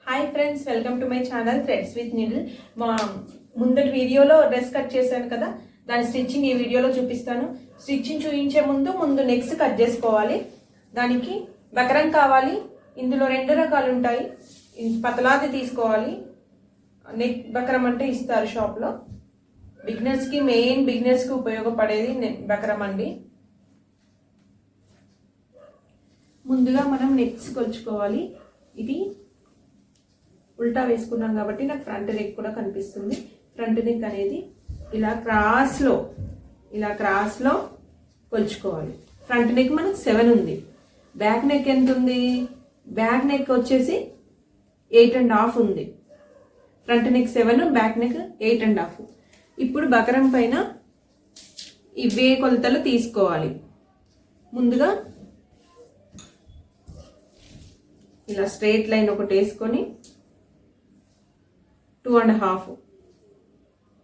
Hi friends, welcome to my channel threads with needle. మా ముందటి వీడియోలో డ్రెస్ కట్ చేశాను కదా, దాని స్టిచ్చింగ్ ఈ వీడియోలో చూపిస్తాను. స్టిచ్చింగ్ చూపించే ముందు నెక్స్ కట్ చేసుకోవాలి. దానికి బకరం కావాలి. ఇందులో 2 రకాలు ఉంటాయి. పతలాది తీసుకోవాలి. నెక్ బకరం అంటే ఇస్తారు షాప్లో. బిగినర్స్కి ఉపయోగపడేది బకరం అండి. ముందుగా మనం నెక్స్ కొలుచుకోవాలి. ఇది ఉల్టా వేసుకున్నాం కాబట్టి నాకు ఫ్రంట్ నెక్ కూడా కనిపిస్తుంది. ఫ్రంట్ నెక్ అనేది ఇలా క్రాస్లో కొలుచుకోవాలి. ఫ్రంట్ నెక్ మనకు 7 ఉంది. బ్యాక్ నెక్ ఎంత ఉంది? బ్యాక్ నెక్ వచ్చేసి 8.5 ఉంది. Front neck 7, back neck 8.5. ఇప్పుడు బకరం పైన ఇవే కొలతలు తీసుకోవాలి. ముందుగా ఇలా స్ట్రైట్ లైన్ ఒకటి వేసుకొని 2.5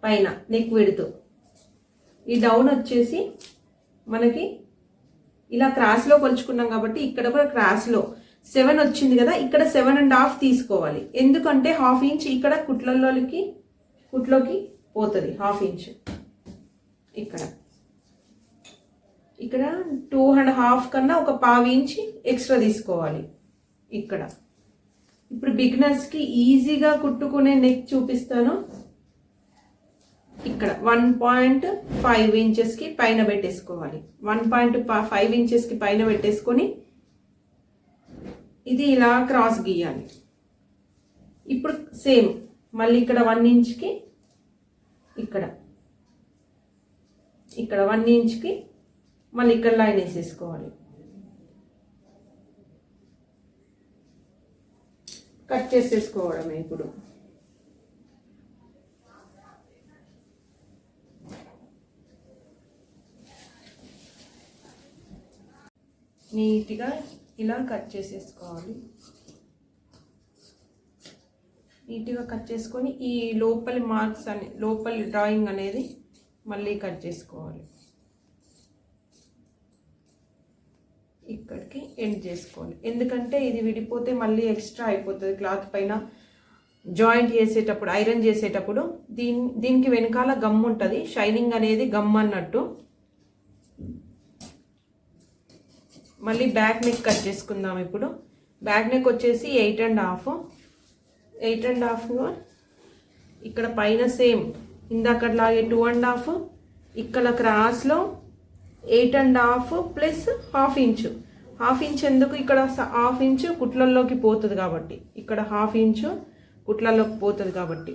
పైన నెక్ విడుతూ, ఈ డౌన్ వచ్చేసి మనకి ఇలా క్రాస్లో కొలుచుకున్నాం కాబట్టి ఇక్కడ కూడా క్రాస్లో 7 వచ్చింది కదా, ఇక్కడ 7.5 తీసుకోవాలి. ఎందుకంటే 1/2 ఇంచ్ ఇక్కడ కుట్లోకి పోతుంది. 1/2 ఇంచ్ ఇక్కడ 2.5 కన్నా ఒక 1/2 ఇంచ్ ఎక్స్ట్రా తీసుకోవాలి ఇక్కడ. ఇప్పుడు బిగినర్స్కి ఈజీగా కుట్టుకునే నెక్ చూపిస్తాను. ఇక్కడ 1.5 ఇంచెస్కి పైన పెట్టేసుకోవాలి. 1.5 ఇంచెస్కి పైన పెట్టేసుకొని ఇది ఇలా క్రాస్ గీయాలి. ఇప్పుడు సేమ్ మళ్ళీ ఇక్కడ 1 ఇంచ్కి ఇక్కడ 1 ఇంచ్కి మళ్ళీ ఇక్కడ లైన్ వేసేసుకోవాలి. కట్ చేసేసుకోవడమే. ఇప్పుడు నీట్గా ఇలా కట్ చేసేసుకోవాలి. నీట్గా కట్ చేసుకొని ఈ లోపలి మార్క్స్ లోపలి డ్రాయింగ్ అనేది మళ్ళీ కట్ చేసుకోవాలి. ఇక్కడికి ఎండ్ చేసుకోవాలి. ఎందుకంటే ఇది విడిపోతే మళ్ళీ ఎక్స్ట్రా అయిపోతుంది క్లాత్ పైన. జాయింట్ చేసేటప్పుడు, ఐరన్ చేసేటప్పుడు దీనికి వెనకాల గమ్ ఉంటుంది. షైనింగ్ అనేది గమ్ అన్నట్టు. మళ్ళీ బ్యాక్ నెక్ కట్ చేసుకుందాం. ఇప్పుడు బ్యాక్ నెక్ వచ్చేసి 8.5 ఇక్కడ పైన సేమ్ ఇందాకట్లాగే 2.5, ఇక్కడ క్రాస్లో 8.5 ప్లస్ 1/2 ఇంచ్. 1/2 ఇంచ్ ఎందుకు? ఇక్కడ 1/2 ఇంచ్ కుట్లల్లోకి పోతుంది కాబట్టి, ఇక్కడ 1/2 ఇంచ్ కుట్లల్లోకి పోతుంది కాబట్టి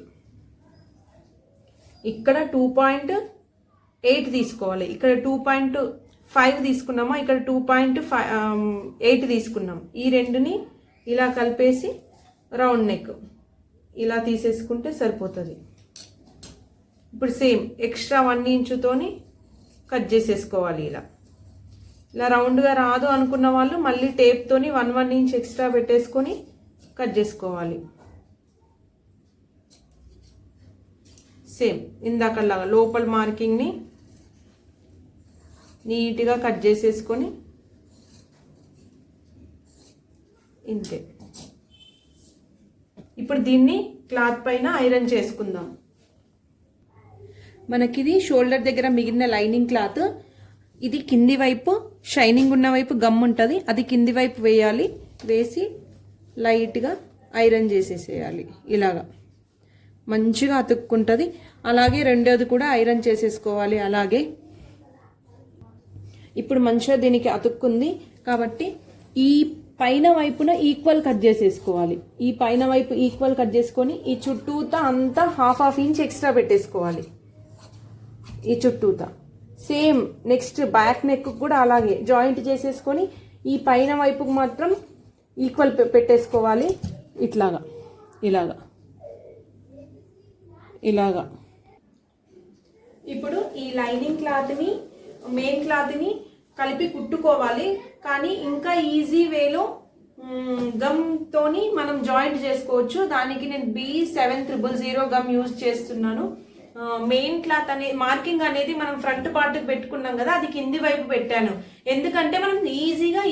ఇక్కడ 2.8 తీసుకోవాలి. ఇక్కడ 2.5 తీసుకున్నామా, ఇక్కడ 2.8 తీసుకున్నాం. ఈ రెండుని ఇలా కలిపేసి రౌండ్ నెక్ ఇలా తీసేసుకుంటే సరిపోతుంది. ఇప్పుడు సేమ్ ఎక్స్ట్రా 1 ఇంచుతోని కట్ చేసేసుకోవాలి. ఇలా రౌండ్గా రాదు అనుకున్న వాళ్ళు మళ్ళీ టేప్తోని 1 ఇంచ్ ఎక్స్ట్రా పెట్టేసుకొని కట్ చేసుకోవాలి. సేమ్ ఇందాకలాగా లోపల మార్కింగ్ని నీట్గా కట్ చేసేసుకొని ఇంతే. ఇప్పుడు దీన్ని క్లాత్ పైన ఐరన్ చేసుకుందాం. మనకిది షోల్డర్ దగ్గర మిగిలిన లైనింగ్ క్లాత్. ఇది కింది వైపు షైనింగ్ ఉన్న వైపు గమ్ ఉంటుంది, అది కింది వైపు వేయాలి. వేసి లైట్గా ఐరన్ చేసేసేయాలి. ఇలాగా మంచిగా అతుక్కుంటుంది. అలాగే రెండోది కూడా ఐరన్ చేసేసుకోవాలి. అలాగే ఇప్పుడు మంచిగా దీనికి అతుక్కుంది కాబట్టి ఈ పైన వైపున ఈక్వల్ కట్ చేసేసుకోవాలి. ఈ పైన వైపు ఈక్వల్ కట్ చేసుకొని ఈ చుట్టూతా అంతా 1/2 ఇంచ్ ఎక్స్ట్రా పెట్టేసుకోవాలి. ఈ చుట్టూతా సేమ్ నెక్స్ట్ బ్యాక్ నెక్ కూడా అలాగే జాయింట్ చేసేసుకొని ఈ పైన వైపుకు మాత్రం ఈక్వల్ పెట్టేసుకోవాలి. ఇలాగా ఇప్పుడు ఈ లైనింగ్ క్లాత్ని మెయిన్ క్లాత్ని కలిపి కుట్టుకోవాలి. కానీ ఇంకా ఈజీ వేలో గమ్తోని మనం జాయింట్ చేసుకోవచ్చు. దానికి నేను B7000 గమ్ యూజ్ చేస్తున్నాను. మెయిన్ క్లాత్ అనేది మార్కింగ్ అనేది మనం ఫ్రంట్ పార్ట్కి పెట్టుకున్నాం కదా, అది కింది వైపు పెట్టాను. ఎందుకంటే మనం ఈజీగా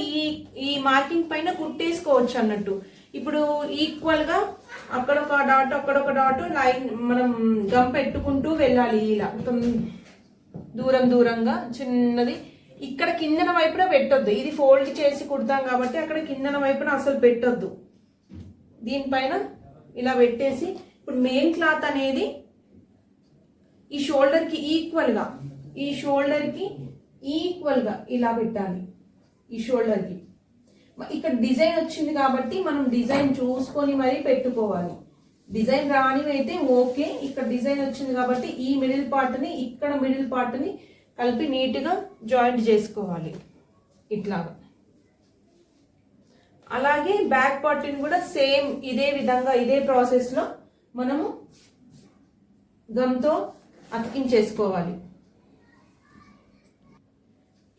ఈ మార్కింగ్ పైన కుట్టేసుకోవచ్చు అన్నట్టు. ఇప్పుడు ఈక్వల్గా అక్కడొక డాట్ అక్కడొక డాట్ లైన్ మనం గమ్ పెట్టుకుంటూ వెళ్ళాలి. ఇలా దూరంగా చిన్నది ఇక్కడ కిందన వైపున పెట్టొద్దు. ఇది ఫోల్డ్ చేసి కుడతాం కాబట్టి అక్కడ కిందన వైపున అసలు పెట్టొద్దు. దీనిపైన ఇలా పెట్టేసి ఇప్పుడు మెయిన్ క్లాత్ అనేది ఈ షోల్డర్కి ఈక్వల్గా ఇలా పెట్టాలి. ఈ షోల్డర్కి ఇక్కడ డిజైన్ వచ్చింది కాబట్టి మనం డిజైన్ చూసుకొని మరీ పెట్టుకోవాలి. డిజైన్ రానివి అయితే ఓకే. ఇక్కడ డిజైన్ వచ్చింది కాబట్టి ఈ మిడిల్ పార్ట్ని ఇక్కడ మిడిల్ పార్ట్ని కలిపి నీట్గా జాయింట్ చేసుకోవాలి ఇట్లాగా. అలాగే బ్యాక్ పార్ట్ని కూడా సేమ్ ఇదే విధంగా ఇదే ప్రాసెస్లో మనము గమ్తో అతికించేసుకోవాలి.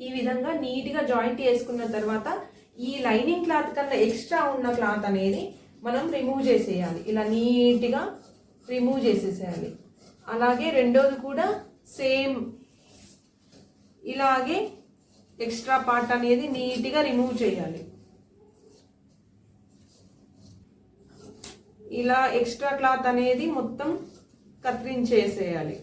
ఈ విధంగా నీట్గా జాయింట్ చేసుకున్న తర్వాత ఈ లైనింగ్ క్లాత్ కన్నా ఎక్స్ట్రా ఉన్న క్లాత్ అనేది మనం రిమూవ్ చేసేయాలి. ఇలా నీట్గా రిమూవ్ చేసేసేయాలి. అలాగే రెండోది కూడా సేమ్ ఇలాగే ఎక్స్ట్రా పార్ట్ అనేది నీట్గా రిమూవ్ చేయాలి. ఇలా ఎక్స్ట్రా క్లాత్ అనేది మొత్తం కత్తిరించేసేయాలి.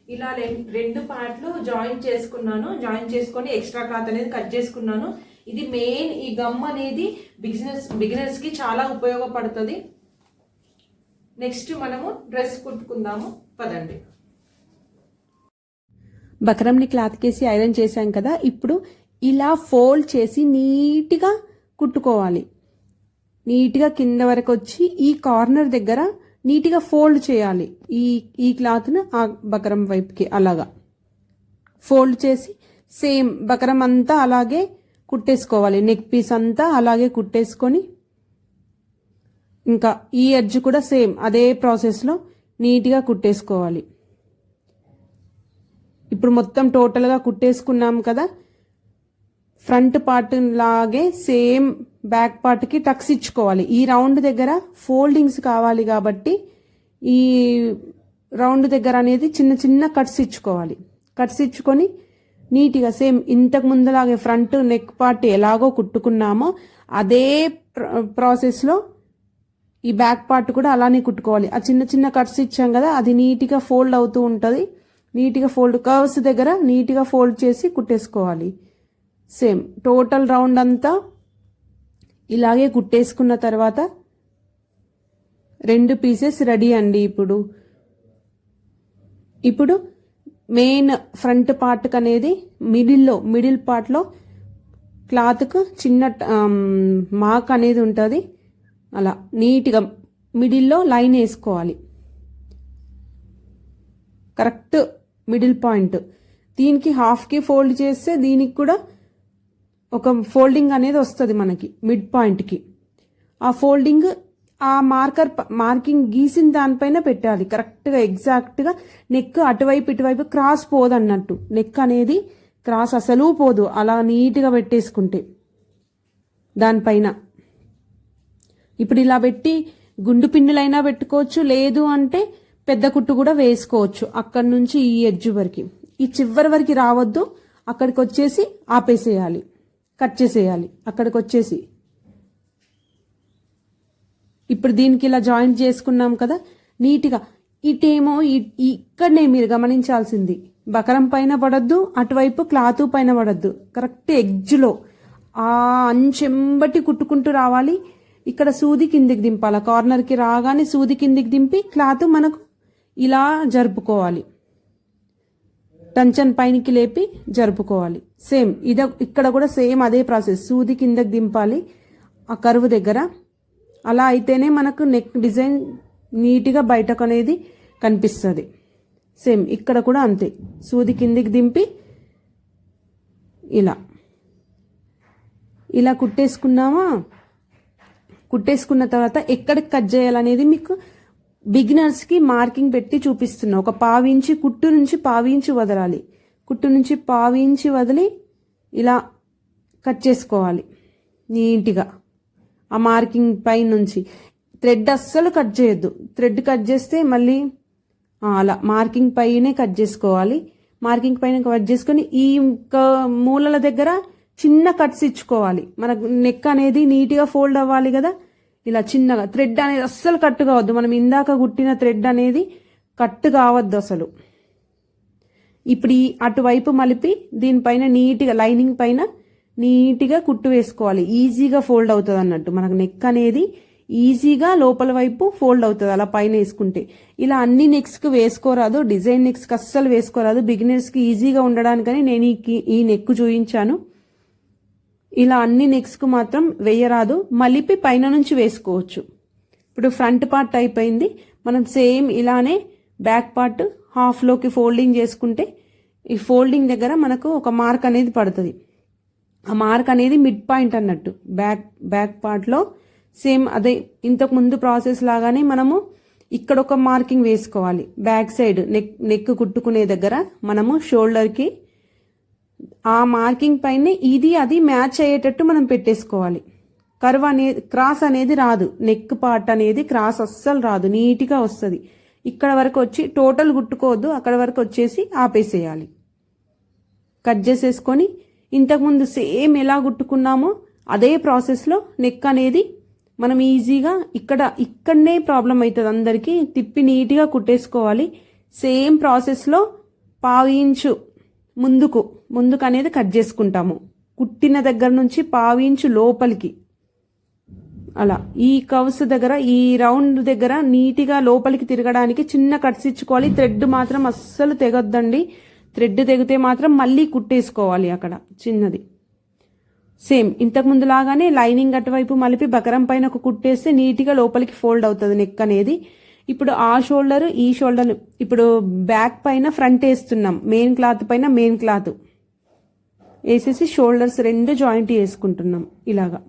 ఇలా రెండు పార్ట్లు జాయింట్ చేసుకున్నాను. జాయింట్ చేసుకొని ఎక్స్ట్రా క్లాత్ అనేది కట్ చేసుకున్నాను. ఇది మెయిన్ ఈ గమ్ అనేది బిగినర్స్ కి చాలా ఉపయోగపడుతుంది. నెక్స్ట్ మనము డ్రెస్ కుట్టుకుందాము పదండి. బకరంని క్లాత్ కేసి ఐరన్ చేశాం కదా, ఇప్పుడు ఇలా ఫోల్డ్ చేసి నీట్గా కుట్టుకోవాలి. నీట్గా కింద వరకు వచ్చి ఈ కార్నర్ దగ్గర నీట్గా ఫోల్డ్ చేయాలి. ఈ క్లాత్ను ఆ బకరం వైపుకి అలాగా ఫోల్డ్ చేసి సేమ్ బకరం అంతా అలాగే కుట్టేసుకోవాలి. నెక్ పీస్ అంతా అలాగే కుట్టేసుకొని ఇంకా ఈ ఎడ్జ్ కూడా సేమ్ అదే ప్రాసెస్లో నీట్గా కుట్టేసుకోవాలి. ఇప్పుడు మొత్తం టోటల్గా కుట్టేసుకున్నాం కదా, ఫ్రంట్ పార్ట్ లాగే సేమ్ బ్యాక్ పార్ట్కి టక్స్ ఇచ్చుకోవాలి. ఈ రౌండ్ దగ్గర ఫోల్డింగ్స్ కావాలి కాబట్టి ఈ రౌండ్ దగ్గర అనేది చిన్న చిన్న కట్స్ ఇచ్చుకోవాలి. కట్స్ ఇచ్చుకొని నీట్గా సేమ్ ఇంతకు ముందులాగే ఫ్రంట్ నెక్ పార్ట్ ఎలాగో కుట్టుకున్నామో అదే ప్రాసెస్లో ఈ బ్యాక్ పార్ట్ కూడా అలానే కుట్టుకోవాలి. ఆ చిన్న చిన్న కట్స్ ఇచ్చాం కదా, అది నీట్గా ఫోల్డ్ అవుతూ ఉంటుంది. నీట్గా కర్వ్స్ దగ్గర నీట్గా ఫోల్డ్ చేసి కుట్టేసుకోవాలి. సేమ్ టోటల్ రౌండ్ అంతా ఇలాగే కుట్టేసుకున్న తర్వాత రెండు పీసెస్ రెడీ అండి. ఇప్పుడు మెయిన్ ఫ్రంట్ పార్ట్కి అనేది మిడిల్ పార్ట్లో క్లాత్కు చిన్న మార్క్ అనేది ఉంటుంది. అలా నీట్గా మిడిల్లో లైన్ వేసుకోవాలి. Correct middle point. దీనికి హాఫ్కి ఫోల్డ్ చేస్తే దీనికి కూడా ఒక ఫోల్డింగ్ అనేది వస్తుంది మనకి మిడ్ పాయింట్కి. ఆ ఫోల్డింగ్ ఆ మార్కింగ్ గీసిన దానిపైన పెట్టాలి. కరెక్ట్గా ఎగ్జాక్ట్గా నెక్ అటువైపు ఇటువైపు క్రాస్ పోదు అన్నట్టు. నెక్ అనేది క్రాస్ అసలు పోదు అలా నీట్గా పెట్టేసుకుంటే దానిపైన. ఇప్పుడు ఇలా పెట్టి గుండు పిన్నులైనా పెట్టుకోవచ్చు, లేదు అంటే పెద్ద కుట్టు కూడా వేసుకోవచ్చు. అక్కడి నుంచి ఈ ఎడ్జ్ వరకు, ఈ చివరి వరకు రావద్దు, అక్కడికి వచ్చేసి ఆపేసేయాలి, కట్ చేసేయాలి అక్కడికి వచ్చేసి. ఇప్పుడు దీనికి ఇలా జాయింట్ చేసుకున్నాం కదా నీట్గా. ఇటేమో ఇక్కడనే మీరు గమనించాల్సింది, బకరం పైన పడద్దు, అటువైపు క్లాత్ పైన పడద్దు. కరెక్ట్ ఎడ్జ్లో ఆ అంచెంబటి కుట్టుకుంటూ రావాలి. ఇక్కడ సూది కిందికి దింపాలి. కార్నర్కి రాగానే సూది కిందికి దింపి క్లాత్ మనకు ఇలా జరుపుకోవాలి. టంచన్ పైనకి లేపి జరుపుకోవాలి. సేమ్ ఇక్కడ కూడా సేమ్ అదే ప్రాసెస్. సూది కిందకి దింపాలి ఆ కర్వ్ దగ్గర. అలా అయితేనే మనకు నెక్ డిజైన్ నీట్గా బయటకు అనేది కనిపిస్తుంది. సేమ్ ఇక్కడ కూడా అంతే. సూది కిందికి దింపి ఇలా కుట్టేసుకున్నామా. కుట్టేసుకున్న తర్వాత ఎక్కడికి కట్ చేయాలనేది మీకు బిగినర్స్కి మార్కింగ్ పెట్టి చూపిస్తున్నా. ఒక పావించి కుట్టు నుంచి పావించి వదలాలి. కుట్టు నుంచి పావించి వదిలి ఇలా కట్ చేసుకోవాలి నీట్గా. ఆ మార్కింగ్ పై నుంచి థ్రెడ్ అస్సలు కట్ చేయొద్దు. థ్రెడ్ కట్ చేస్తే మళ్ళీ అలా మార్కింగ్ పైనే కట్ చేసుకోవాలి. మార్కింగ్ పైన కట్ చేసుకొని ఈ మూలల దగ్గర చిన్న కట్స్ ఇచ్చుకోవాలి. మనకు నెక్ అనేది నీట్గా ఫోల్డ్ అవ్వాలి కదా, ఇలా చిన్నగా. థ్రెడ్ అనేది అస్సలు కట్ కావద్దు, మనం ఇందాక కుట్టిన థ్రెడ్ అనేది కట్ కావద్దు అసలు. ఇప్పుడు ఈ అటువైపు మలిపి దీనిపైన నీట్గా లైనింగ్ పైన నీట్గా కుట్టు వేసుకోవాలి. ఈజీగా ఫోల్డ్ అవుతుంది అన్నట్టు, మనకు నెక్ అనేది ఈజీగా లోపల వైపు ఫోల్డ్ అవుతుంది అలా పైన వేసుకుంటే. ఇలా అన్ని నెక్స్కి వేసుకోరాదు, డిజైన్ నెక్స్కి అస్సలు వేసుకోరాదు. బిగినర్స్కి ఈజీగా ఉండడానికని నేను ఈ నెక్ చూపించాను. ఇలా అన్ని నెక్స్కు మాత్రం వేయరాదు, మలిపి పైన నుంచి వేసుకోవచ్చు. ఇప్పుడు ఫ్రంట్ పార్ట్ అయిపోయింది. మనం సేమ్ ఇలానే బ్యాక్ పార్ట్ హాఫ్లోకి ఫోల్డింగ్ చేసుకుంటే ఈ ఫోల్డింగ్ దగ్గర మనకు ఒక మార్క్ అనేది పడుతుంది. ఆ మార్క్ అనేది మిడ్ పాయింట్ అన్నట్టు. బ్యాక్ పార్ట్లో సేమ్ అదే ఇంతకు ముందు ప్రాసెస్ లాగానే మనము ఇక్కడ ఒక మార్కింగ్ వేసుకోవాలి. బ్యాక్ సైడ్ నెక్ కుట్టుకునే దగ్గర మనము షోల్డర్కి ఆ మార్కింగ్ పైన ఇది అది మ్యాచ్ అయ్యేటట్టు మనం పెట్టేసుకోవాలి. కర్వ్ అనేది క్రాస్ అనేది రాదు, నెక్ పార్ట్ అనేది క్రాస్ అస్సలు రాదు, నీట్గా వస్తుంది. ఇక్కడ వరకు వచ్చి టోటల్ కుట్టుకోవద్దు, అక్కడ వరకు వచ్చేసి ఆపేసేయాలి. కట్ చేసేసుకొని ఇంతకుముందు సేమ్ ఎలా కుట్టుకున్నామో అదే ప్రాసెస్లో నెక్ అనేది మనం ఈజీగా ఇక్కడనే ప్రాబ్లం అవుతుంది అందరికీ, తిప్పి నీట్గా కుట్టేసుకోవాలి. సేమ్ ప్రాసెస్లో 1/2 ఇంచు ముందుకు అనేది కట్ చేసుకుంటాము. కుట్టిన దగ్గర నుంచి 1/2 ఇంచు లోపలికి అలా ఈ కవ్స్ దగ్గర ఈ రౌండ్ దగ్గర నీట్గా లోపలికి తిరగడానికి చిన్న కట్స్ ఇచ్చుకోవాలి. థ్రెడ్ మాత్రం అస్సలు తెగొద్దండి, థ్రెడ్ తెగితే మాత్రం మళ్ళీ కుట్టేసుకోవాలి అక్కడ చిన్నది. సేమ్ ఇంతకుముందు లాగానే లైనింగ్ అటువైపు మలిపి బకరం పైన ఒక కుట్టేస్తే నీట్గా లోపలికి ఫోల్డ్ అవుతుంది నెక్ అనేది. ఇప్పుడు ఆ షోల్డర్ ఈ షోల్డర్ ఇప్పుడు బ్యాక్ పైన ఫ్రంట్ వేస్తున్నాం, మెయిన్ క్లాత్ పైన మెయిన్ క్లాత్ వేసేసి షోల్డర్స్ 2 జాయింట్ వేసుకుంటున్నాం. ఇలాగా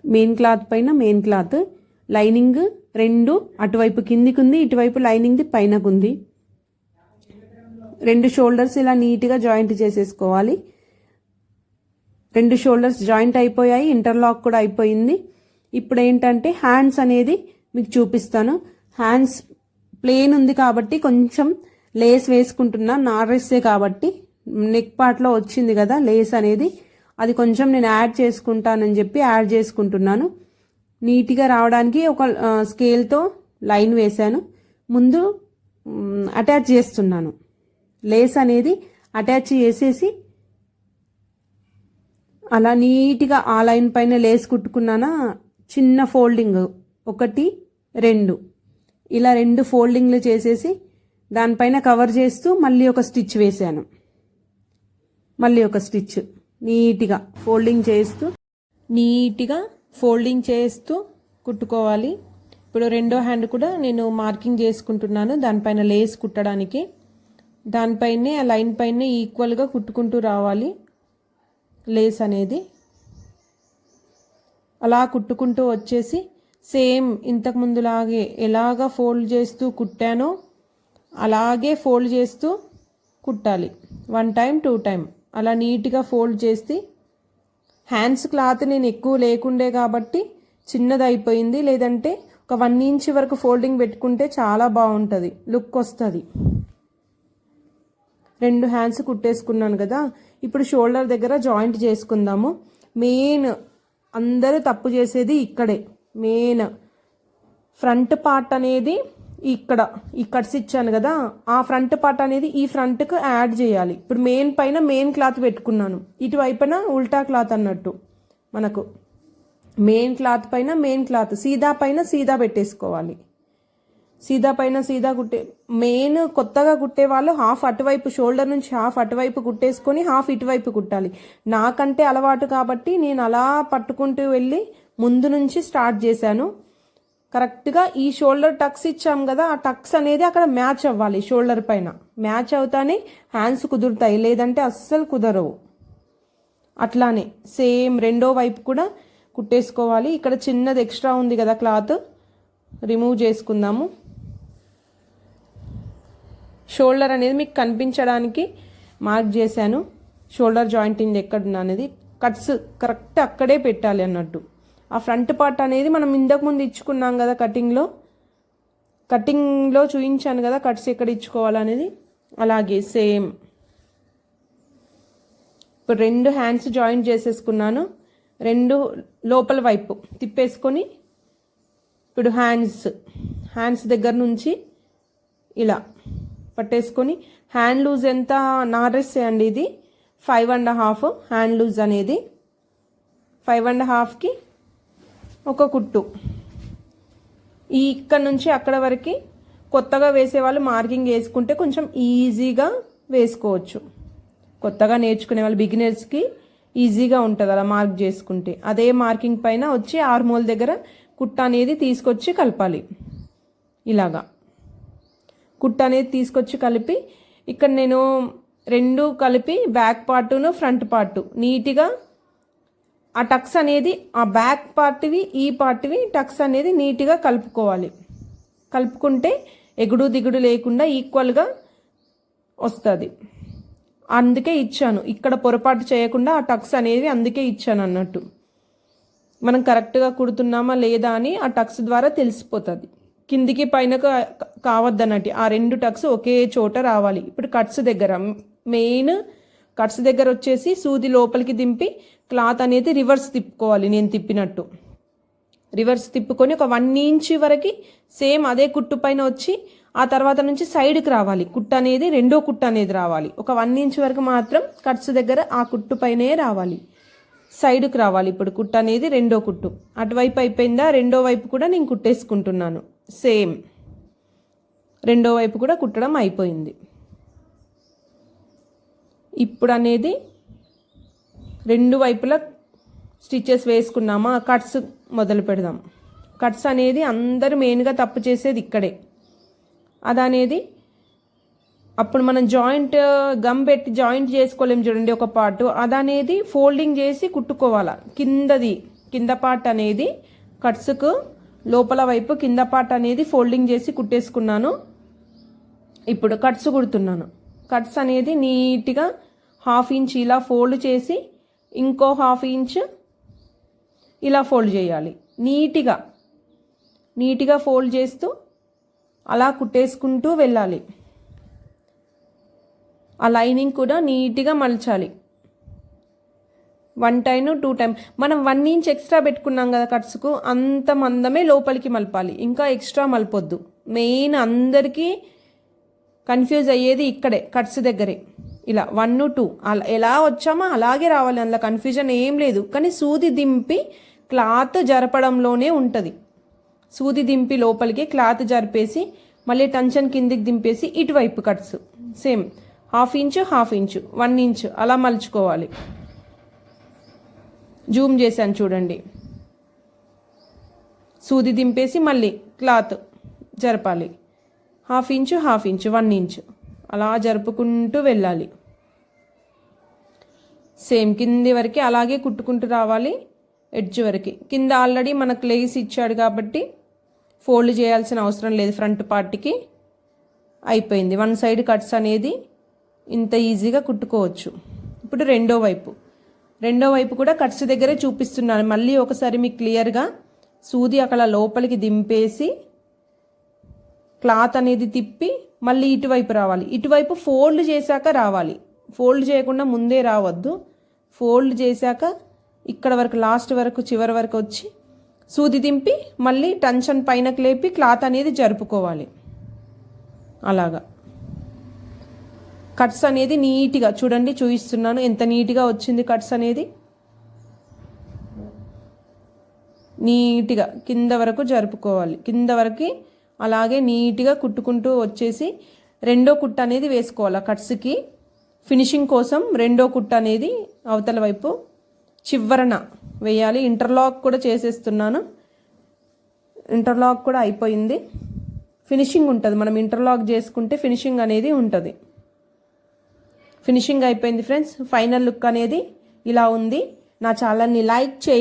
మెయిన్ క్లాత్ పైన మెయిన్ క్లాత్, లైనింగ్ 2 అటువైపు కిందికి ఉంది, ఇటువైపు లైనింగ్ది పైనకుంది. 2 షోల్డర్స్ ఇలా నీట్గా జాయింట్ చేసేసుకోవాలి. 2 షోల్డర్స్ జాయింట్ అయిపోయాయి, ఇంటర్లాక్ కూడా అయిపోయింది. ఇప్పుడు ఏంటంటే హ్యాండ్స్ అనేది మీకు చూపిస్తాను. హ్యాండ్స్ ప్లేన్ ఉంది కాబట్టి కొంచెం లేస్ వేసుకుంటున్నా, నార్రెస్సే కాబట్టి నెక్ పార్ట్లో వచ్చింది కదా లేస్ అనేది, అది కొంచెం నేను యాడ్ చేసుకుంటానని చెప్పి యాడ్ చేసుకుంటున్నాను. నీట్గా రావడానికి ఒక స్కేల్తో లైన్ వేశాను. ముందు అటాచ్ చేస్తున్నాను, లేస్ అనేది అటాచ్ చేసేసి అలా నీట్గా ఆ లైన్ పైన లేస్ కుట్టుకున్నానా. చిన్న ఫోల్డింగ్ 1 2 ఇలా 2 ఫోల్డింగ్లు చేసేసి దానిపైన కవర్ చేస్తూ మళ్ళీ ఒక స్టిచ్ వేసాను. మళ్ళీ ఒక స్టిచ్ నీట్గా ఫోల్డింగ్ చేస్తూ కుట్టుకోవాలి. ఇప్పుడు రెండో హ్యాండ్ కూడా నేను మార్కింగ్ చేసుకుంటున్నాను దానిపైన లేస్ కుట్టడానికి. దానిపైనే ఆ లైన్ పైన ఈక్వల్గా కుట్టుకుంటూ రావాలి లేస్ అనేది. అలా కుట్టుకుంటూ వచ్చేసి సేమ్ ఇంతకు ముందులాగే ఎలాగ ఫోల్డ్ చేస్తూ కుట్టానో అలాగే ఫోల్డ్ చేస్తూ కుట్టాలి. 1 టైం 2 టైం అలా నీట్గా ఫోల్డ్ చేసి. హ్యాండ్స్ క్లాత్ నేను ఎక్కువ లేకుండే కాబట్టి చిన్నది అయిపోయింది, లేదంటే ఒక 1 ఇంచ్ వరకు ఫోల్డింగ్ పెట్టుకుంటే చాలా బాగుంటుంది, లుక్ వస్తుంది. 2 హ్యాండ్స్ కుట్టేసుకున్నాను కదా. ఇప్పుడు షోల్డర్ దగ్గర జాయింట్ చేసుకుందాము. మెయిన్ అందరూ తప్పు చేసేది ఇక్కడే. మెయిన్ ఫ్రంట్ పార్ట్ అనేది ఇక్కడ ఈ కట్స్ ఇచ్చాను కదా, ఆ ఫ్రంట్ పార్ట్ అనేది ఈ ఫ్రంట్కు యాడ్ చేయాలి. ఇప్పుడు మెయిన్ పైన మెయిన్ క్లాత్ పెట్టుకున్నాను, ఇటువైపున ఉల్టా క్లాత్ అన్నట్టు. మనకు మెయిన్ క్లాత్ పైన మెయిన్ క్లాత్ సీదా పైన సీదా పెట్టేసుకోవాలి. సీదా పైన సీదా మెయిన్ కొత్తగా కుట్టే వాళ్ళు హాఫ్ అటువైపు షోల్డర్ నుంచి హాఫ్ అటువైపు కుట్టేసుకొని హాఫ్ ఇటువైపు కుట్టాలి. నాకంటే అలవాటు కాబట్టి నేను అలా పట్టుకుంటూ వెళ్ళి ముందు నుంచి స్టార్ట్ చేశాను. కరెక్ట్గా ఈ షోల్డర్ టక్స్ ఇచ్చాం కదా, ఆ టక్స్ అనేది అక్కడ మ్యాచ్ అవ్వాలి. షోల్డర్ పైన మ్యాచ్ అవుతానే హ్యాండ్స్ కుదురుతాయి, లేదంటే అస్సలు కుదరవు. అట్లానే సేమ్ రెండో వైపు కూడా కుట్టేసుకోవాలి. ఇక్కడ చిన్నది ఎక్స్ట్రా ఉంది కదా క్లాత్, రిమూవ్ చేసుకుందాము. షోల్డర్ అనేది మీకు కనిపించడానికి మార్క్ చేశాను. షోల్డర్ జాయింటింగ్ ఎక్కడున్నా అనేది కట్స్ కరెక్ట్ అక్కడే పెట్టాలి అన్నట్టు. ఆ ఫ్రంట్ పార్ట్ అనేది మనం ఇంతకుముందు ఇచ్చుకున్నాం కదా కటింగ్లో చూపించాను కదా కట్స్ ఎక్కడ ఇచ్చుకోవాలనేది. అలాగే సేమ్ ఇప్పుడు 2 హ్యాండ్స్ జాయింట్ చేసేసుకున్నాను. 2 లోపల వైపు తిప్పేసుకొని ఇప్పుడు హ్యాండ్స్ దగ్గర నుంచి ఇలా పట్టేసుకొని హ్యాండ్ లూజ్ ఎంత నా డ్రెస్ అండి ఇది 5.5 హ్యాండ్ లూజ్ అనేది 5.5కి ఒక కుట్టు. ఇక్కడ నుంచి అక్కడ వరకు కొత్తగా వేసేవాళ్ళు మార్కింగ్ వేసుకుంటే కొంచెం ఈజీగా వేసుకోవచ్చు. కొత్తగా నేర్చుకునే వాళ్ళు బిగినర్స్కి ఈజీగా ఉంటుంది అలా మార్క్ చేసుకుంటే. అదే మార్కింగ్ పైన వచ్చి ఆర్మోల్ దగ్గర కుట్ట అనేది తీసుకొచ్చి కలపాలి. ఇలాగా కుట్ట అనేది తీసుకొచ్చి కలిపి ఇక్కడ నేను 2 కలిపి బ్యాక్ పార్టును ఫ్రంట్ పార్టు నీట్గా ఆ టక్స్ అనేది ఆ బ్యాక్ పార్ట్వి ఈ పార్ట్వి టక్స్ అనేది నీట్గా కలుపుకోవాలి. కలుపుకుంటే ఎగుడు దిగుడు లేకుండా ఈక్వల్గా వస్తుంది. అందుకే ఇచ్చాను ఇక్కడ పొరపాటు చేయకుండా ఆ టక్స్ అనేవి అందుకే ఇచ్చాను అన్నట్టు. మనం కరెక్ట్గా కుడుతున్నామా లేదా అని ఆ టక్స్ ద్వారా తెలిసిపోతుంది. కిందికి పైన కావద్దన్నట్టు ఆ 2 టక్స్ ఒకే చోట రావాలి. ఇప్పుడు కట్స్ దగ్గర మెయిన్ కట్స్ దగ్గర వచ్చేసి సూది లోపలికి దింపి క్లాత్ అనేది రివర్స్ తిప్పుకోవాలి. నేను తిప్పినట్టు రివర్స్ తిప్పుకొని ఒక 1 ఇంచ్ వరకు సేమ్ అదే కుట్టు పైన వచ్చి ఆ తర్వాత నుంచి సైడ్కి రావాలి. కుట్టు అనేది రెండో కుట్టు అనేది రావాలి. ఒక 1 ఇంచ్ వరకు మాత్రం కట్స్ దగ్గర ఆ కుట్టు పైనే రావాలి, సైడ్కి రావాలి. ఇప్పుడు కుట్టు అనేది రెండో కుట్టు అటువైపు అయిపోయిందా, రెండో వైపు కూడా నేను కుట్టేసుకుంటున్నాను. సేమ్ రెండో వైపు కూడా కుట్టడం అయిపోయింది. ఇప్పుడు అనేది 2 వైపులా స్టిచెస్ వేసుకున్నామా, కట్స్ మొదలు పెడదాం. కట్స్ అనేది అందరూ మెయిన్గా తప్పు చేసేది ఇక్కడే. అదనేది అప్పుడు మనం జాయింట్ గమ్ పెట్టి జాయింట్ చేసుకోలేం చూడండి ఒక పార్ట్, అదనేది ఫోల్డింగ్ చేసి కుట్టుకోవాలా. కింద పార్ట్ అనేది కట్స్కు లోపల వైపు కింద పార్ట్ అనేది ఫోల్డింగ్ చేసి కుట్టేసుకున్నాను. ఇప్పుడు కట్స్ కుడుతున్నాను. కట్స్ అనేది నీట్గా 1/2 ఇంచ్ ఇలా ఫోల్డ్ చేసి ఇంకో 1/2 ఇంచ్ ఇలా ఫోల్డ్ చేయాలి. నీట్గా ఫోల్డ్ చేస్తూ అలా కుట్టేసుకుంటూ వెళ్ళాలి. ఆ లైనింగ్ కూడా నీట్గా మలచాలి. 1 టైం 2 టైం మనం 1 ఇంచ్ ఎక్స్ట్రా పెట్టుకున్నాం కదా కట్స్కు, అంత మందమే లోపలికి మలపాలి, ఇంకా ఎక్స్ట్రా మలపొద్దు. మెయిన్ అందరికీ కన్ఫ్యూజ్ అయ్యేది ఇక్కడే కట్స్ దగ్గరే. ఇలా 1 2 అలా ఎలా వచ్చామో అలాగే రావాలి, అందులో కన్ఫ్యూజన్ ఏం లేదు. కానీ సూది దింపి క్లాత్ జరపడంలోనే ఉంటుంది. సూది దింపి లోపలికి క్లాత్ జరిపేసి మళ్ళీ టెన్షన్ కిందికి దింపేసి ఇటువైపు కట్స్ సేమ్ 1/2 ఇంచ్ 1 ఇంచ్ అలా మలుచుకోవాలి. జూమ్ చేశాను చూడండి. సూది దింపేసి మళ్ళీ క్లాత్ జరపాలి. 1/2 ఇంచ్ 1 ఇంచ్ అలా జరుపుకుంటూ వెళ్ళాలి. సేమ్ కింది వరకు అలాగే కుట్టుకుంటూ రావాలి. ఎడ్జ్ వరకు కింద ఆల్రెడీ మనకు లేస్ ఇచ్చాడు కాబట్టి ఫోల్డ్ చేయాల్సిన అవసరం లేదు. ఫ్రంట్ పార్ట్కి అయిపోయింది. 1 సైడ్ కట్స్ అనేది ఇంత ఈజీగా కుట్టుకోవచ్చు. ఇప్పుడు రెండో వైపు కూడా కట్స్ దగ్గరే చూపిస్తున్నాను. మళ్ళీ ఒకసారి మీకు క్లియర్గా సూది అక్కడ లోపలికి దింపేసి క్లాత్ అనేది తిప్పి మళ్ళీ ఇటువైపు రావాలి. ఇటువైపు ఫోల్డ్ చేశాక రావాలి, ఫోల్డ్ చేయకుండా ముందే రావద్దు. ఫోల్డ్ చేశాక ఇక్కడ వరకు లాస్ట్ వరకు చివరి వరకు వచ్చి సూది దింపి మళ్ళీ టెన్షన్ పైనకి లేపి క్లాత్ అనేది జరుపుకోవాలి. అలాగా కట్స్ అనేది నీట్గా చూడండి, చూపిస్తున్నాను ఎంత నీట్గా వచ్చింది. కట్స్ అనేది నీట్గా కింద వరకు జరుపుకోవాలి. కింద వరకు అలాగే నీట్గా కుట్టుకుంటూ వచ్చేసి రెండో కుట్టు అనేది వేసుకోవాలి. కట్స్కి ఫినిషింగ్ కోసం రెండో కుట్టు అనేది అవతల వైపు చివరన వేయాలి. ఇంటర్లాక్ కూడా చేసేస్తున్నాను. ఇంటర్లాక్ కూడా అయిపోయింది. ఫినిషింగ్ ఉంటుంది, మనం ఇంటర్లాక్ చేసుకుంటే ఫినిషింగ్ అనేది ఉంటుంది. ఫినిషింగ్ అయిపోయింది ఫ్రెండ్స్. ఫైనల్ లుక్ అనేది ఇలా ఉంది. నా ఛానల్ని లైక్ చేయండి.